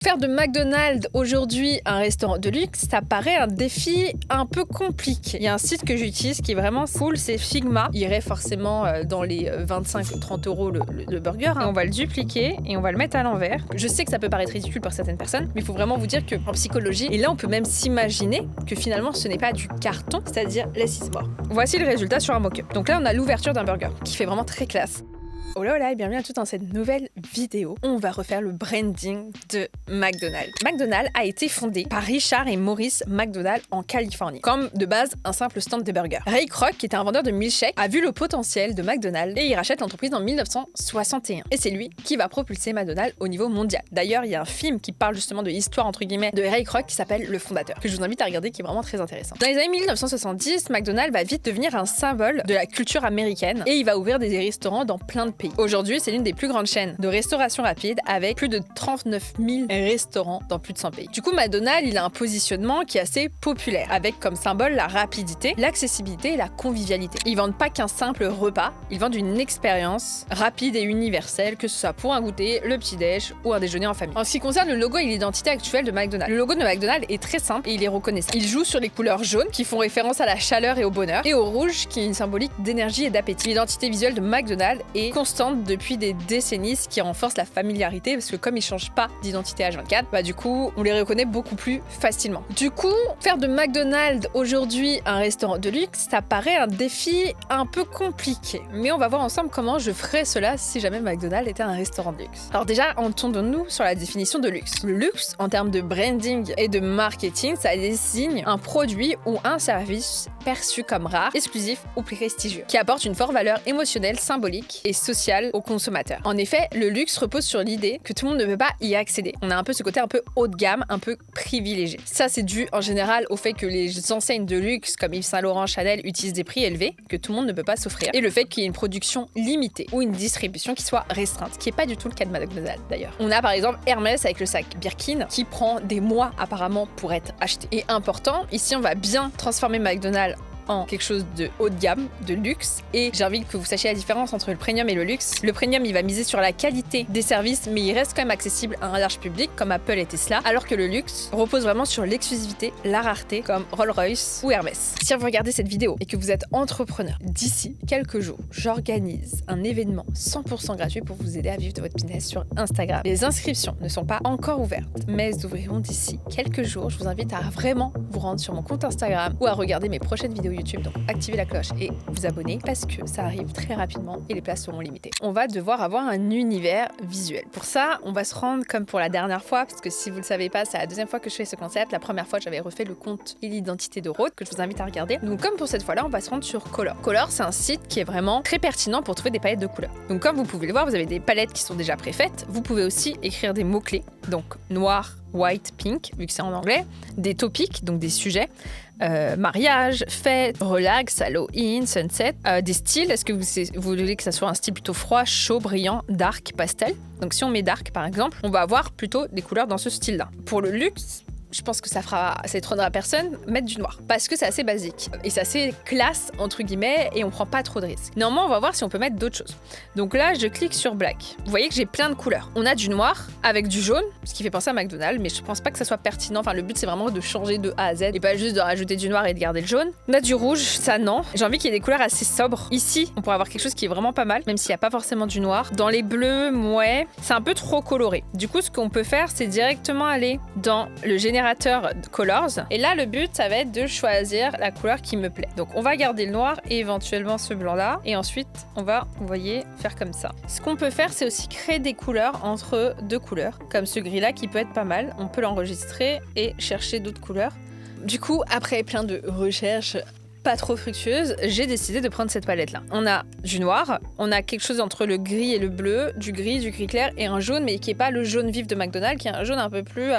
Faire de McDonald's aujourd'hui un restaurant de luxe, ça paraît un défi un peu compliqué. Il y a un site que j'utilise qui est vraiment cool, c'est Figma. Il irait forcément dans les 25-30 € le burger. Et on va le dupliquer et on va le mettre à l'envers. Je sais que ça peut paraître ridicule pour certaines personnes, mais il faut vraiment vous dire qu'en psychologie, et là on peut même s'imaginer que finalement ce n'est pas du carton, c'est-à-dire less is more. Voici le résultat sur un mock-up. Donc là on a l'ouverture d'un burger qui fait vraiment très classe. Hola hola et bienvenue à tous dans cette nouvelle vidéo. On va refaire le branding de McDonald's. McDonald's a été fondé par Richard et Maurice McDonald en Californie, comme de base un simple stand de burgers. Ray Kroc, qui était un vendeur de milkshakes, a vu le potentiel de McDonald's et il rachète l'entreprise en 1961. Et c'est lui qui va propulser McDonald's au niveau mondial. D'ailleurs, il y a un film qui parle justement de l'histoire entre guillemets de Ray Kroc qui s'appelle Le Fondateur, que je vous invite à regarder, qui est vraiment très intéressant. Dans les années 1970, McDonald's va vite devenir un symbole de la culture américaine et il va ouvrir des restaurants dans plein de pays. Aujourd'hui, c'est l'une des plus grandes chaînes de restauration rapide avec plus de 39 000 restaurants dans plus de 100 pays. Du coup, McDonald's, il a un positionnement qui est assez populaire avec comme symbole la rapidité, l'accessibilité et la convivialité. Ils vendent pas qu'un simple repas, ils vendent une expérience rapide et universelle, que ce soit pour un goûter, le petit-déj ou un déjeuner en famille. En ce qui concerne le logo et l'identité actuelle de McDonald's, le logo de McDonald's est très simple et il est reconnaissable. Il joue sur les couleurs jaunes qui font référence à la chaleur et au bonheur, et au rouge qui est une symbolique d'énergie et d'appétit. L'identité visuelle de McDonald's est constante depuis des décennies, ce qui renforce la familiarité parce que comme ils changent pas d'identité H24, bah du coup on les reconnaît beaucoup plus facilement. Du coup, faire de McDonald's aujourd'hui un restaurant de luxe, ça paraît un défi un peu compliqué. Mais on va voir ensemble comment je ferais cela si jamais McDonald's était un restaurant de luxe. Alors déjà, entendons-nous sur la définition de luxe. Le luxe, en termes de branding et de marketing, ça désigne un produit ou un service perçu comme rare, exclusif ou prestigieux, qui apporte une forte valeur émotionnelle, symbolique et sociale aux consommateurs. En effet, le luxe repose sur l'idée que tout le monde ne peut pas y accéder. On a un peu ce côté un peu haut de gamme, un peu privilégié. Ça, c'est dû en général au fait que les enseignes de luxe comme Yves Saint Laurent, Chanel utilisent des prix élevés que tout le monde ne peut pas s'offrir, et le fait qu'il y ait une production limitée ou une distribution qui soit restreinte, ce qui n'est pas du tout le cas de McDonald's d'ailleurs. On a par exemple Hermès avec le sac Birkin qui prend des mois apparemment pour être acheté. Et important, ici on va bien transformer McDonald's en quelque chose de haut de gamme, de luxe, et j'ai envie que vous sachiez la différence entre le premium et le luxe. Le premium, il va miser sur la qualité des services, mais il reste quand même accessible à un large public, comme Apple et Tesla, alors que le luxe repose vraiment sur l'exclusivité, la rareté, comme Rolls-Royce ou Hermès. Si vous regardez cette vidéo et que vous êtes entrepreneur, d'ici quelques jours, j'organise un événement 100% gratuit pour vous aider à vivre de votre business sur Instagram. Les inscriptions ne sont pas encore ouvertes, mais elles ouvriront d'ici quelques jours. Je vous invite à vraiment vous rendre sur mon compte Instagram ou à regarder mes prochaines vidéos YouTube, donc activez la cloche et vous abonner parce que ça arrive très rapidement et les places seront limitées. On va devoir avoir un univers visuel. Pour ça, on va se rendre comme pour la dernière fois, parce que si vous le savez pas, c'est la deuxième fois que je fais ce concept. La première fois, j'avais refait le compte et l'identité de Rode que je vous invite à regarder. Donc comme pour cette fois-là, on va se rendre sur Color. Color, c'est un site qui est vraiment très pertinent pour trouver des palettes de couleurs. Donc comme vous pouvez le voir, vous avez des palettes qui sont déjà préfaites. Vous pouvez aussi écrire des mots-clés, donc noir, white, pink, vu que c'est en anglais, des topics, donc des sujets, mariage, fête, relax, Halloween, sunset, des styles. Est-ce que vous voulez que ça soit un style plutôt froid, chaud, brillant, dark, pastel? Donc si on met dark par exemple, on va avoir plutôt des couleurs dans ce style-là. Pour le luxe, je pense que ça étonnera personne, mettre du noir. Parce que c'est assez basique. Et c'est assez classe, entre guillemets, et on prend pas trop de risques. Néanmoins, on va voir si on peut mettre d'autres choses. Donc là, je clique sur black. Vous voyez que j'ai plein de couleurs. On a du noir avec du jaune, ce qui fait penser à McDonald's, mais je pense pas que ça soit pertinent. Enfin, le but, c'est vraiment de changer de A à Z et pas juste de rajouter du noir et de garder le jaune. On a du rouge, ça non. J'ai envie qu'il y ait des couleurs assez sobres. Ici, on pourrait avoir quelque chose qui est vraiment pas mal, même s'il n'y a pas forcément du noir. Dans les bleus, ouais, c'est un peu trop coloré. Du coup, ce qu'on peut faire, c'est directement aller dans le générateur de colors. Et là, le but, ça va être de choisir la couleur qui me plaît. Donc, on va garder le noir et éventuellement ce blanc-là. Et ensuite, on va, vous voyez, faire comme ça. Ce qu'on peut faire, c'est aussi créer des couleurs entre deux couleurs, comme ce gris-là qui peut être pas mal. On peut l'enregistrer et chercher d'autres couleurs. Du coup, après plein de recherches pas trop fructueuse, j'ai décidé de prendre cette palette-là. On a du noir, on a quelque chose entre le gris et le bleu, du gris clair et un jaune, mais qui est pas le jaune vif de McDonald's, qui est un jaune un peu plus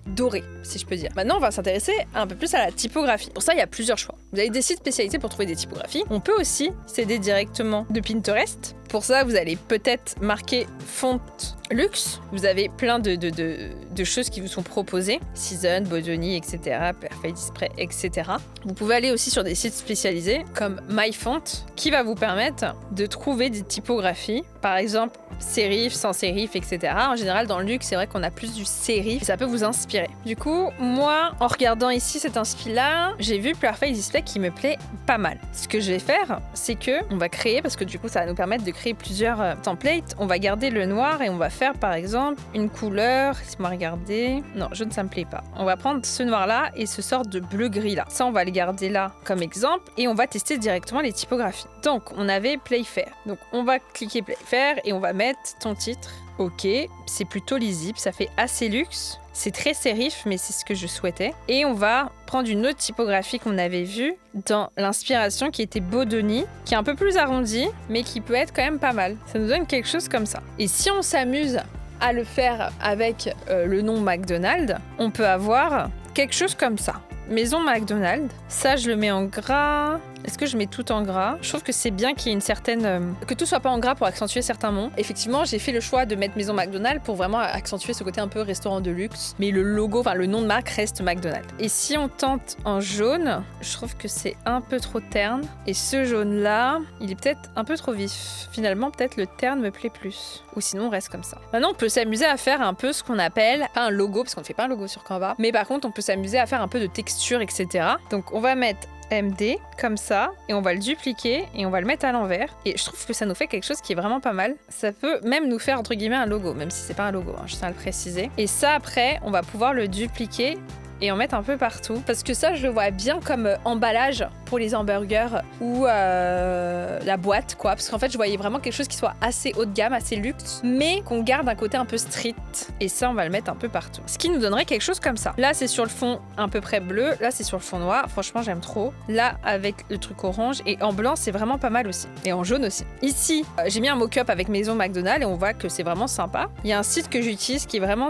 doré, si je peux dire. Maintenant, on va s'intéresser un peu plus à la typographie. Pour ça, il y a plusieurs choix. Vous avez des sites spécialisés pour trouver des typographies. On peut aussi s'aider directement de Pinterest. Pour ça, vous allez peut-être marquer font luxe. Vous avez plein de choses qui vous sont proposées. Season, Bodoni, etc. Perfect Display, etc. Vous pouvez aller aussi sur des sites spécialisés comme MyFont qui va vous permettre de trouver des typographies. Par exemple, serif, sans serif, etc. En général, dans le luxe, c'est vrai qu'on a plus du serif et ça peut vous inspirer. Du coup, moi, en regardant ici cet inspi-là, j'ai vu Perfect Display qui me plaît pas mal. Ce que je vais faire, c'est que on va créer, parce que du coup, ça va nous permettre de créer plusieurs templates. On va garder le noir et on va faire, par exemple, une couleur. Laisse-moi regarder. Non, jaune, ça me plaît pas. On va prendre ce noir-là et ce sort de bleu-gris-là. Ça, on va le garder là comme exemple et on va tester directement les typographies. Donc, on avait Playfair. Donc, on va cliquer Playfair et on va mettre ton titre. Ok, c'est plutôt lisible, ça fait assez luxe. C'est très sérif, mais c'est ce que je souhaitais. Et on va prendre une autre typographie qu'on avait vue dans l'inspiration qui était Bodoni, qui est un peu plus arrondie, mais qui peut être quand même pas mal. Ça nous donne quelque chose comme ça. Et si on s'amuse à le faire avec le nom McDonald's, on peut avoir quelque chose comme ça. Maison McDonald's. Ça, je le mets en gras. Est-ce que je mets tout en gras? Je trouve que c'est bien qu'il y ait une certaine... que tout soit pas en gras pour accentuer certains mots. Effectivement, j'ai fait le choix de mettre Maison McDonald's pour vraiment accentuer ce côté un peu restaurant de luxe. Mais le logo, enfin le nom de marque reste McDonald's. Et si on tente en jaune, je trouve que c'est un peu trop terne. Et ce jaune-là, il est peut-être un peu trop vif. Finalement, peut-être le terne me plaît plus. Ou sinon, on reste comme ça. Maintenant, on peut s'amuser à faire un peu ce qu'on appelle, pas un logo, parce qu'on ne fait pas un logo sur Canva. Mais par contre, on peut s'amuser à faire un peu de texture, etc. Donc, on va mettre MD comme ça et on va le dupliquer et on va le mettre à l'envers et je trouve que ça nous fait quelque chose qui est vraiment pas mal. Ça peut même nous faire entre guillemets un logo, même si c'est pas un logo, hein, je tiens à le préciser. Et ça après on va pouvoir le dupliquer et en mettre un peu partout parce que ça je le vois bien comme emballage pour les hamburgers ou la boîte quoi, parce qu'en fait je voyais vraiment quelque chose qui soit assez haut de gamme, assez luxe, mais qu'on garde un côté un peu street et ça on va le mettre un peu partout, ce qui nous donnerait quelque chose comme ça. Là c'est sur le fond à peu près bleu, là c'est sur le fond noir, franchement j'aime trop. Là avec le truc orange et en blanc c'est vraiment pas mal aussi, et en jaune aussi. Ici j'ai mis un mock-up avec Maison McDonald's et on voit que c'est vraiment sympa. Il y a un site que j'utilise qui est vraiment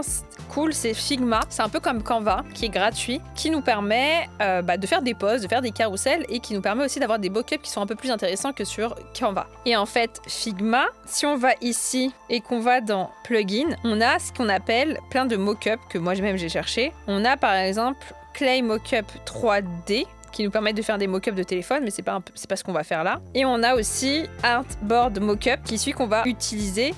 cool, c'est Figma, c'est un peu comme Canva qui est gratuit, qui nous permet de faire des posts, de faire des carousels et qui nous permet aussi d'avoir des mock-ups qui sont un peu plus intéressants que sur Canva. Et en fait, Figma, si on va ici et qu'on va dans Plugin, on a ce qu'on appelle plein de mock-ups que moi-même j'ai cherché. On a par exemple Clay Mockup 3D qui nous permettent de faire des mock-ups de téléphone, mais c'est pas ce qu'on va faire là. Et on a aussi Artboard Mockup qui est celui qu'on va utiliser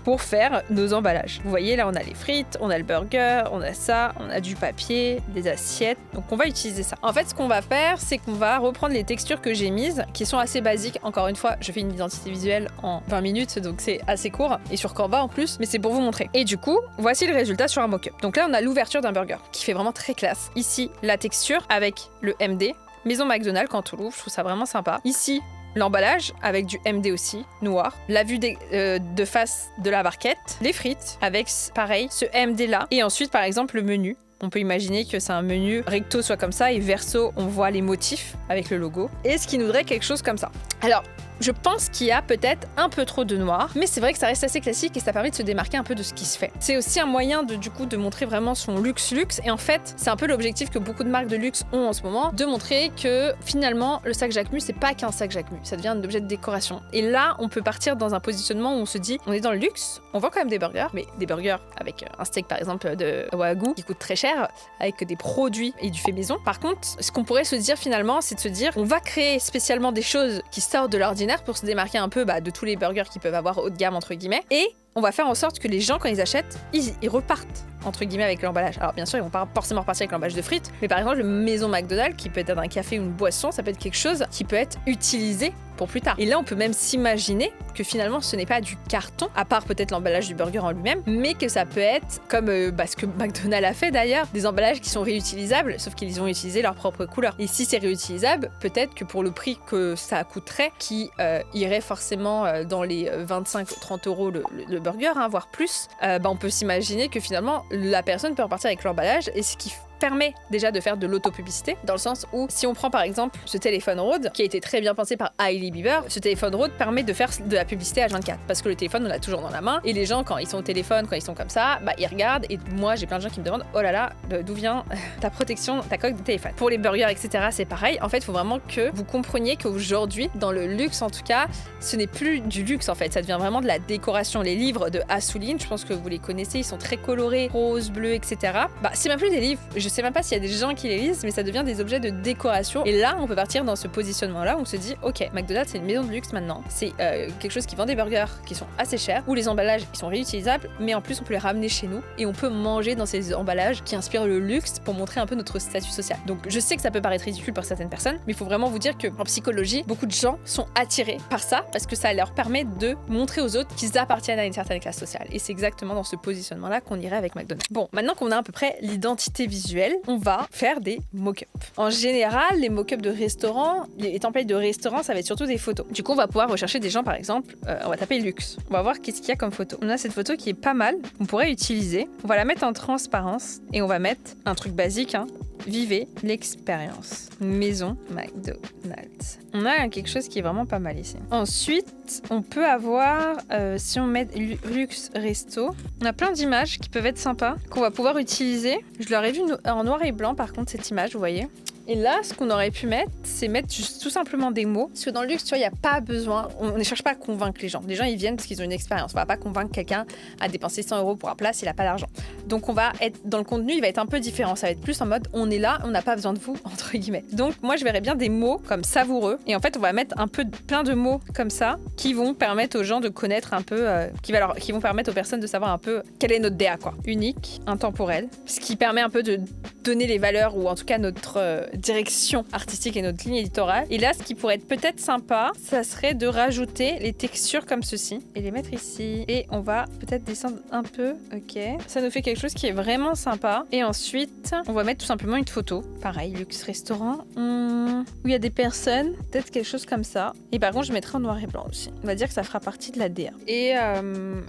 pour faire nos emballages. Vous voyez, là, on a les frites, on a le burger, on a ça, on a du papier, des assiettes. Donc, on va utiliser ça. En fait, ce qu'on va faire, c'est qu'on va reprendre les textures que j'ai mises, qui sont assez basiques. Encore une fois, je fais une identité visuelle en 20 minutes, donc c'est assez court. Et sur Canva, en plus, mais c'est pour vous montrer. Et du coup, voici le résultat sur un mock-up. Donc là, on a l'ouverture d'un burger, qui fait vraiment très classe. Ici, la texture avec le MD. Maison McDonald's, quand on l'ouvre, je trouve ça vraiment sympa. Ici, l'emballage avec du MD aussi, noir. La vue de face de la barquette. Les frites avec, pareil, ce MD là. Et ensuite, par exemple, le menu. On peut imaginer que c'est un menu recto soit comme ça et verso, on voit les motifs avec le logo. Et ce qui nous donnerait quelque chose comme ça. Alors, je pense qu'il y a peut-être un peu trop de noir, mais c'est vrai que ça reste assez classique et ça permet de se démarquer un peu de ce qui se fait. C'est aussi un moyen de montrer vraiment son luxe. Et en fait, c'est un peu l'objectif que beaucoup de marques de luxe ont en ce moment, de montrer que finalement, le sac Jacquemus, c'est pas qu'un sac Jacquemus, ça devient un objet de décoration. Et là, on peut partir dans un positionnement où on se dit, on est dans le luxe, on vend quand même des burgers, mais des burgers avec un steak par exemple de Wagyu qui coûte très cher, avec des produits et du fait maison. Par contre, ce qu'on pourrait se dire finalement, c'est de se dire, on va créer spécialement des choses qui sortent de l'ordinaire pour se démarquer un peu de tous les burgers qu'ils peuvent avoir haut de gamme entre guillemets, et on va faire en sorte que les gens quand ils achètent, ils repartent entre guillemets avec l'emballage. Alors bien sûr ils vont pas forcément repartir avec l'emballage de frites, mais par exemple le Maison McDonald's qui peut être un café ou une boisson, ça peut être quelque chose qui peut être utilisé pour plus tard. Et là on peut même s'imaginer que finalement ce n'est pas du carton, à part peut-être l'emballage du burger en lui-même, mais que ça peut être comme ce que McDonald's a fait d'ailleurs, des emballages qui sont réutilisables, sauf qu'ils ont utilisé leur propre couleur. Et si c'est réutilisable, peut-être que pour le prix que ça coûterait, qui irait forcément dans les 25-30 euros le burger, voire plus, on peut s'imaginer que finalement la personne peut repartir avec l'emballage, et ce qui permet déjà de faire de l'auto-publicité, dans le sens où si on prend par exemple ce téléphone Rode, qui a été très bien pensé par Hailey Bieber, ce téléphone Rode permet de faire de la publicité H24, parce que le téléphone on l'a toujours dans la main, et les gens quand ils sont au téléphone, quand ils sont comme ça, bah ils regardent, et moi j'ai plein de gens qui me demandent, oh là là, d'où vient ta protection, ta coque de téléphone. Pour les burgers, etc., c'est pareil. En fait, il faut vraiment que vous compreniez qu'aujourd'hui, dans le luxe en tout cas, ce n'est plus du luxe en fait, ça devient vraiment de la décoration. Les livres de Assouline, je pense que vous les connaissez, ils sont très colorés, rose, bleu, etc. Bah, c'est même plus des livres, je sais même pas s'il y a des gens qui les lisent, mais ça devient des objets de décoration. Et là, on peut partir dans ce positionnement-là où on se dit, ok, McDonald's, c'est une maison de luxe maintenant. C'est quelque chose qui vend des burgers qui sont assez chers, où les emballages, ils sont réutilisables, mais en plus, on peut les ramener chez nous et on peut manger dans ces emballages qui inspirent le luxe pour montrer un peu notre statut social. Donc, je sais que ça peut paraître ridicule pour certaines personnes, mais il faut vraiment vous dire que en psychologie, beaucoup de gens sont attirés par ça parce que ça leur permet de montrer aux autres qu'ils appartiennent à une certaine classe sociale. Et c'est exactement dans ce positionnement-là qu'on irait avec McDonald's. Bon, maintenant qu'on a à peu près l'identité visuelle, on va faire des mock-ups. En général, les mock-ups de restaurants, les templates de restaurants, ça va être surtout des photos. Du coup, on va pouvoir rechercher des gens, par exemple, on va taper luxe. On va voir qu'est-ce qu'il y a comme photo. On a cette photo qui est pas mal, qu'on pourrait utiliser. On va la mettre en transparence et on va mettre un truc basique, hein. Vivez l'expérience. Maison McDonald's. On a quelque chose qui est vraiment pas mal ici. Ensuite, on peut avoir, si on met luxe resto, on a plein d'images qui peuvent être sympas, qu'on va pouvoir utiliser. Je l'aurais vu en noir et blanc par contre cette image, vous voyez. Et là, ce qu'on aurait pu mettre, c'est mettre juste tout simplement des mots. Parce que dans le luxe, tu vois, il n'y a pas besoin, on ne cherche pas à convaincre les gens. Les gens, ils viennent parce qu'ils ont une expérience. On ne va pas convaincre quelqu'un à dépenser 100 € pour un plat s'il n'a pas d'argent. Donc, on va être dans le contenu, il va être un peu différent. Ça va être plus en mode, on est là, on n'a pas besoin de vous, entre guillemets. Donc, moi, je verrais bien des mots comme savoureux. Et en fait, on va mettre un peu plein de mots comme ça qui vont permettre aux gens de connaître un peu, qui vont permettre aux personnes de savoir un peu quelle est notre DA, quoi. Unique, intemporel. Ce qui permet un peu de donner les valeurs ou en tout cas notre direction artistique et notre ligne éditoriale. Et là, ce qui pourrait être peut-être sympa, ça serait de rajouter les textures comme ceci et les mettre ici. Et on va peut-être descendre un peu. Ok. Ça nous fait quelque chose qui est vraiment sympa. Et ensuite, on va mettre tout simplement une photo. Pareil, luxe restaurant. Où il y a des personnes. Peut-être quelque chose comme ça. Et par contre, je mettrai en noir et blanc aussi. On va dire que ça fera partie de la DA. Et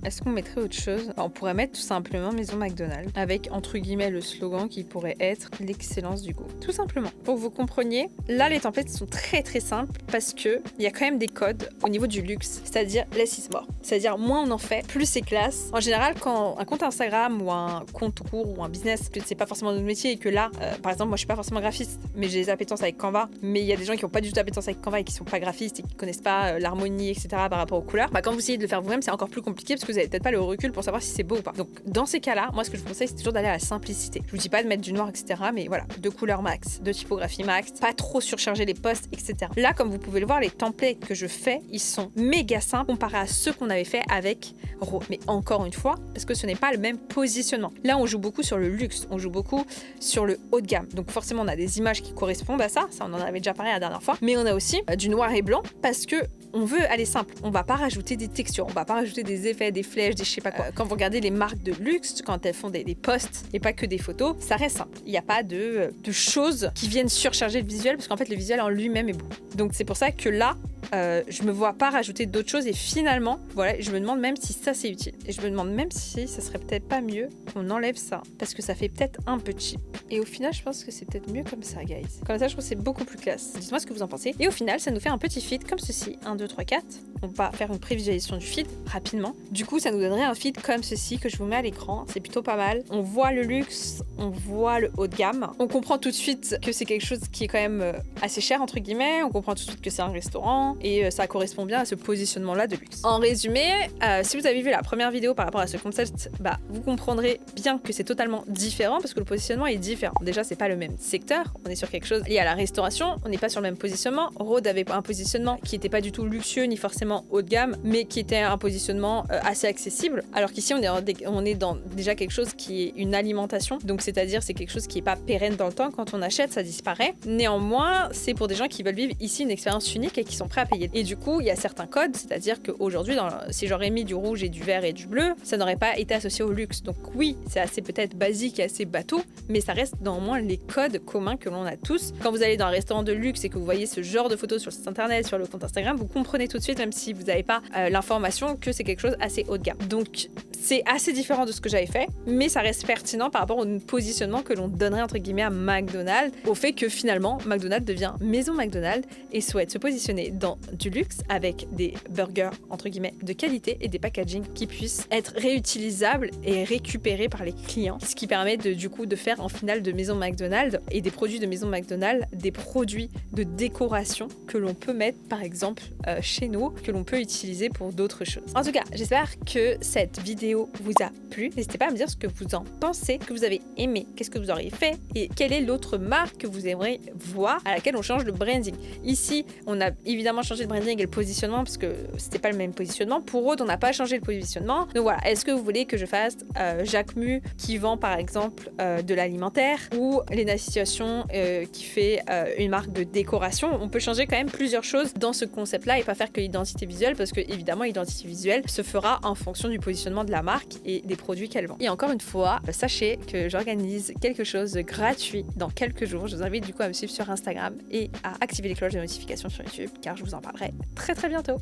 est-ce qu'on mettrait autre chose? On pourrait mettre tout simplement Maison McDonald's avec entre guillemets le slogan qui pourrait être l'excellence du goût. Tout simplement. Pour que vous compreniez, là les templates sont très très simples parce que il y a quand même des codes au niveau du luxe, c'est-à-dire less is more. C'est-à-dire moins on en fait, plus c'est classe. En général, quand un compte Instagram ou un compte court ou un business, que c'est pas forcément notre métier et que là, par exemple, moi je suis pas forcément graphiste, mais j'ai des appétences avec Canva, mais il y a des gens qui ont pas du tout d'appétence avec Canva et qui sont pas graphistes et qui connaissent pas l'harmonie, etc. par rapport aux couleurs. Bah, quand vous essayez de le faire vous-même, c'est encore plus compliqué parce que vous avez peut-être pas le recul pour savoir si c'est beau ou pas. Donc dans ces cas-là, moi ce que je vous conseille, c'est toujours d'aller à la simplicité. Je vous dis pas de mettre du noir, etc. Mais voilà, de couleurs max, de typographie max, pas trop surcharger les posts, etc. Là, comme vous pouvez le voir, les templates que je fais, ils sont méga simples comparés à ceux qu'on avait fait avec Ro. Mais encore une fois, parce que ce n'est pas le même positionnement. Là, on joue beaucoup sur le luxe, on joue beaucoup sur le haut de gamme. Donc forcément, on a des images qui correspondent à ça. Ça, on en avait déjà parlé la dernière fois. Mais on a aussi du noir et blanc parce que on veut aller simple. On va pas rajouter des textures, on va pas rajouter des effets, des flèches, des je sais pas quoi. Quand vous regardez les marques de luxe, quand elles font des posts et pas que des photos, ça reste simple. Il n'y a pas de choses qui viennent surcharger le visuel parce qu'en fait le visuel en lui-même est beau. Donc c'est pour ça que là, je me vois pas rajouter d'autres choses et finalement, voilà, je me demande même si ça c'est utile. Et je me demande même si ça serait peut-être pas mieux qu'on enlève ça parce que ça fait peut-être un peu cheap. Et au final, je pense que c'est peut-être mieux comme ça, guys. Comme ça, je pense que c'est beaucoup plus classe. Dites-moi ce que vous en pensez. Et au final, ça nous fait un petit feed comme ceci. 1, 2, 3, 4. On va faire une prévisualisation du feed rapidement. Du coup, ça nous donnerait un feed comme ceci que je vous mets à l'écran. C'est plutôt pas mal. On voit le luxe, on voit le haut de gamme. On comprend tout de suite que c'est quelque chose qui est quand même assez cher, entre guillemets. On comprend tout de suite que c'est un restaurant et ça correspond bien à ce positionnement-là de luxe. En résumé, si vous avez vu la première vidéo par rapport à ce concept, bah, vous comprendrez bien que c'est totalement différent parce que le positionnement est différent. Déjà, c'est pas le même secteur. On est sur quelque chose lié à la restauration. On n'est pas sur le même positionnement. Rode avait un positionnement qui n'était pas du tout luxueux ni forcément haut de gamme, mais qui était un positionnement assez accessible. Alors qu'ici, on est dans déjà quelque chose qui est une alimentation. Donc, c'est-à-dire, c'est quelque chose qui n'est pas pérenne dans le temps. Quand on achète, ça disparaît. Néanmoins, c'est pour des gens qui veulent vivre ici une expérience unique et qui sont prêts à payer. Et du coup, il y a certains codes, c'est-à-dire qu'aujourd'hui, si j'aurais mis du rouge et du vert et du bleu, ça n'aurait pas été associé au luxe. Donc oui, c'est assez peut-être basique et assez bateau, mais ça reste néanmoins les codes communs que l'on a tous. Quand vous allez dans un restaurant de luxe et que vous voyez ce genre de photos sur le site internet, sur le compte Instagram, vous comprenez tout de suite, même si vous n'avez pas l'information, que c'est quelque chose assez haut de gamme. Donc C'est assez différent de ce que j'avais fait, mais ça reste pertinent par rapport au positionnement que l'on donnerait entre guillemets à McDonald's, au fait que finalement McDonald's devient maison McDonald's et souhaite se positionner dans du luxe avec des burgers entre guillemets de qualité et des packaging qui puissent être réutilisables et récupérés par les clients, ce qui permet du coup de faire en finale de maison McDonald's et des produits de maison McDonald's, des produits de décoration que l'on peut mettre par exemple chez nous, que l'on peut utiliser pour d'autres choses. En tout cas, j'espère que cette vidéo vous a plu. N'hésitez pas à me dire ce que vous en pensez, que vous avez aimé, qu'est-ce que vous auriez fait et quelle est l'autre marque que vous aimeriez voir à laquelle on change le branding. Ici, on a évidemment changé le branding et le positionnement parce que c'était pas le même positionnement. Pour autres, on n'a pas changé le positionnement. Donc voilà, est-ce que vous voulez que je fasse Jacquemus qui vend par exemple de l'alimentaire ou Lena Situation qui fait une marque de décoration? On peut changer quand même plusieurs choses dans ce concept-là et pas faire que l'identité visuelle parce que évidemment l'identité visuelle se fera en fonction du positionnement de la marque et des produits qu'elle vend. Et encore une fois, sachez que j'organise quelque chose de gratuit dans quelques jours. Je vous invite du coup à me suivre sur Instagram et à activer les cloches de notification sur YouTube car je vous en parlerai très très bientôt.